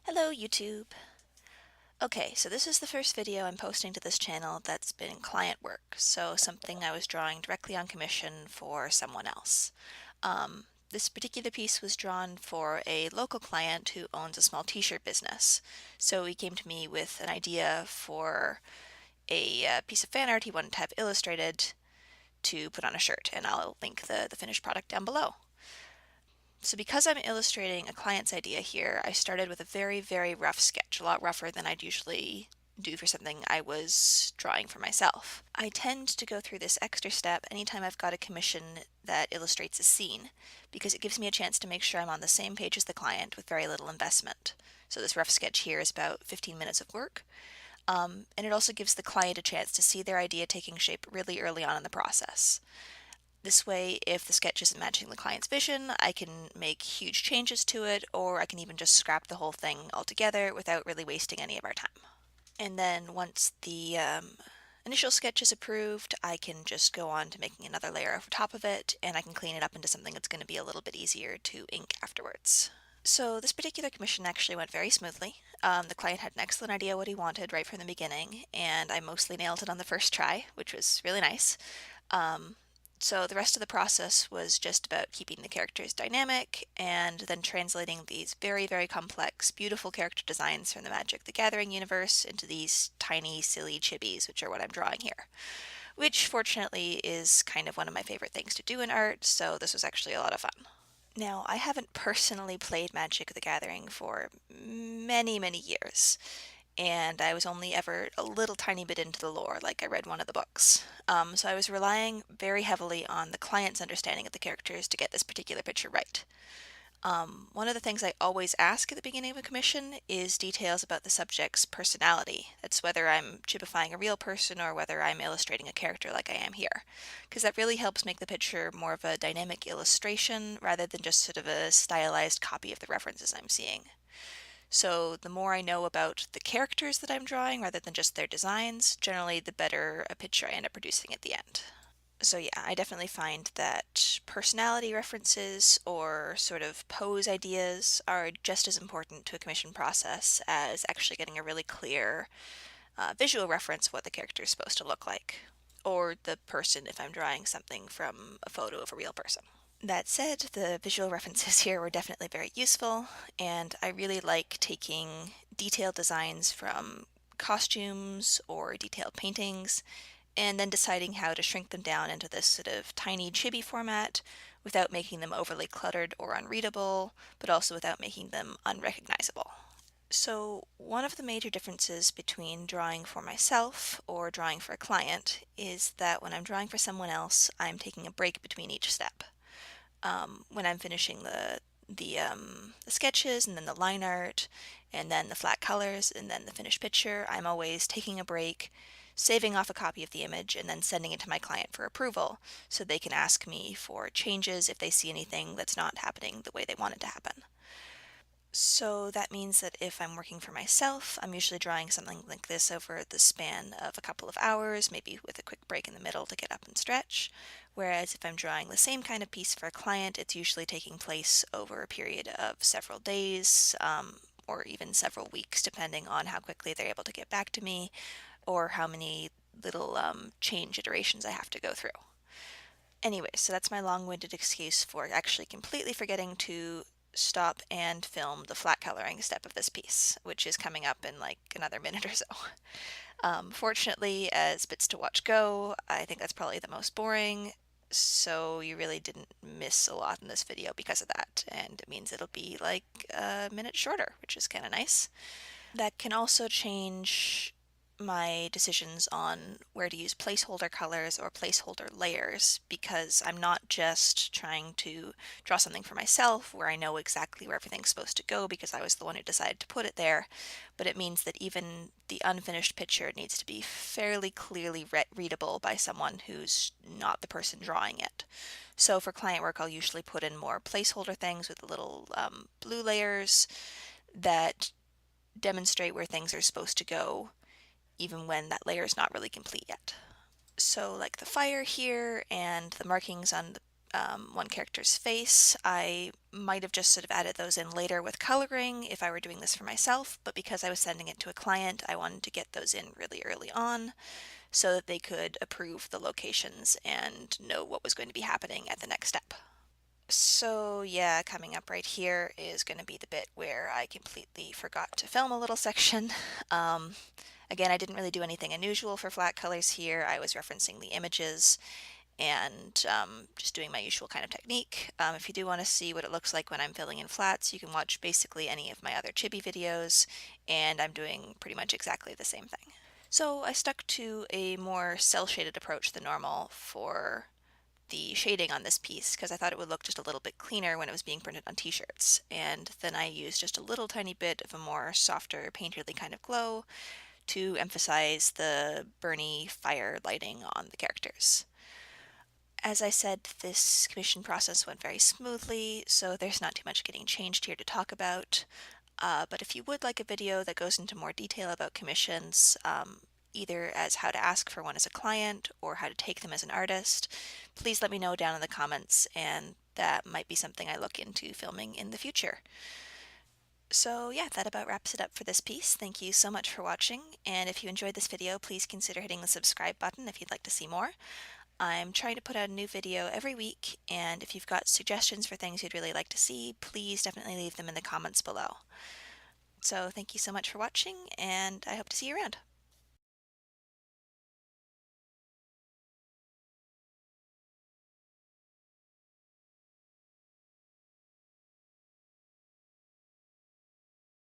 Hello YouTube! Okay, so this is the first video I'm posting to this channel that's been client work, so something I was drawing directly on commission for someone else. This particular piece was drawn for a local client who owns a small t-shirt business. So he came to me with an idea for a piece of fan art he wanted to have illustrated to put on a shirt, and I'll link the finished product down below. So because I'm illustrating a client's idea here, I started with a very, very rough sketch, a lot rougher than I'd usually do for something I was drawing for myself. I tend to go through this extra step anytime I've got a commission that illustrates a scene, because it gives me a chance to make sure I'm on the same page as the client with very little investment. So this rough sketch here is about 15 minutes of work, and it also gives the client a chance to see their idea taking shape really early on in the process. This way, if the sketch isn't matching the client's vision, I can make huge changes to it, or I can even just scrap the whole thing altogether without really wasting any of our time. And then once the initial sketch is approved, I can just go on to making another layer over top of it, and I can clean it up into something that's going to be a little bit easier to ink afterwards. So this particular commission actually went very smoothly. The client had an excellent idea what he wanted right from the beginning, and I mostly nailed it on the first try, which was really nice. So the rest of the process was just about keeping the characters dynamic and then translating these very, very complex, beautiful character designs from the Magic the Gathering universe into these tiny, silly chibis, which are what I'm drawing here. Which, fortunately, is kind of one of my favorite things to do in art, so this was actually a lot of fun. Now, I haven't personally played Magic the Gathering for many, many years, and I was only ever a little tiny bit into the lore, like I read one of the books. So I was relying very heavily on the client's understanding of the characters to get this particular picture right. One of the things I always ask at the beginning of a commission is details about the subject's personality. That's whether I'm chipifying a real person or whether I'm illustrating a character like I am here, because that really helps make the picture more of a dynamic illustration rather than just sort of a stylized copy of the references I'm seeing. So the more I know about the characters that I'm drawing rather than just their designs, generally the better a picture I end up producing at the end. So yeah, I definitely find that personality references or sort of pose ideas are just as important to a commission process as actually getting a really clear visual reference of what the character is supposed to look like, or the person if I'm drawing something from a photo of a real person. That said, the visual references here were definitely very useful, and I really like taking detailed designs from costumes or detailed paintings, and then deciding how to shrink them down into this sort of tiny chibi format without making them overly cluttered or unreadable, but also without making them unrecognizable. So one of the major differences between drawing for myself or drawing for a client is that when I'm drawing for someone else, I'm taking a break between each step. When I'm finishing the sketches and then the line art and then the flat colors and then the finished picture, I'm always taking a break, saving off a copy of the image, and then sending it to my client for approval so they can ask me for changes if they see anything that's not happening the way they want it to happen. So that means that if I'm working for myself, I'm usually drawing something like this over the span of a couple of hours, maybe with a quick break in the middle to get up and stretch. Whereas if I'm drawing the same kind of piece for a client, it's usually taking place over a period of several days, or even several weeks, depending on how quickly they're able to get back to me or how many little change iterations I have to go through. Anyway, so that's my long-winded excuse for actually completely forgetting to stop and film the flat coloring step of this piece, which is coming up in like another minute or so. Fortunately, as bits to watch go, I think that's probably the most boring, so you really didn't miss a lot in this video because of that, and it means it'll be like a minute shorter, which is kind of nice. That can also change my decisions on where to use placeholder colors or placeholder layers, because I'm not just trying to draw something for myself where I know exactly where everything's supposed to go because I was the one who decided to put it there, but it means that even the unfinished picture needs to be fairly clearly readable by someone who's not the person drawing it. So for client work, I'll usually put in more placeholder things with little blue layers that demonstrate where things are supposed to go, even when that layer is not really complete yet. So like the fire here and the markings on one character's face. I might have just sort of added those in later with coloring if I were doing this for myself, but because I was sending it to a client, I wanted to get those in really early on so that they could approve the locations and know what was going to be happening at the next step. So yeah, coming up right here is going to be the bit where I completely forgot to film a little section. Um, Again, I didn't really do anything unusual for flat colors here. I was referencing the images and just doing my usual kind of technique. If you do want to see what it looks like when I'm filling in flats, you can watch basically any of my other chibi videos, and I'm doing pretty much exactly the same thing. So I stuck to a more cel-shaded approach than normal for the shading on this piece because I thought it would look just a little bit cleaner when it was being printed on t-shirts. And then I used just a little tiny bit of a more softer painterly kind of glow to emphasize the burny fire lighting on the characters. As I said, this commission process went very smoothly, so there's not too much getting changed here to talk about. But if you would like a video that goes into more detail about commissions, either as how to ask for one as a client or how to take them as an artist, please let me know down in the comments, and that might be something I look into filming in the future. So yeah, that about wraps it up for this piece. Thank you so much for watching, and if you enjoyed this video, please consider hitting the subscribe button if you'd like to see more. I'm trying to put out a new video every week, and if you've got suggestions for things you'd really like to see, please definitely leave them in the comments below. So thank you so much for watching, and I hope to see you around.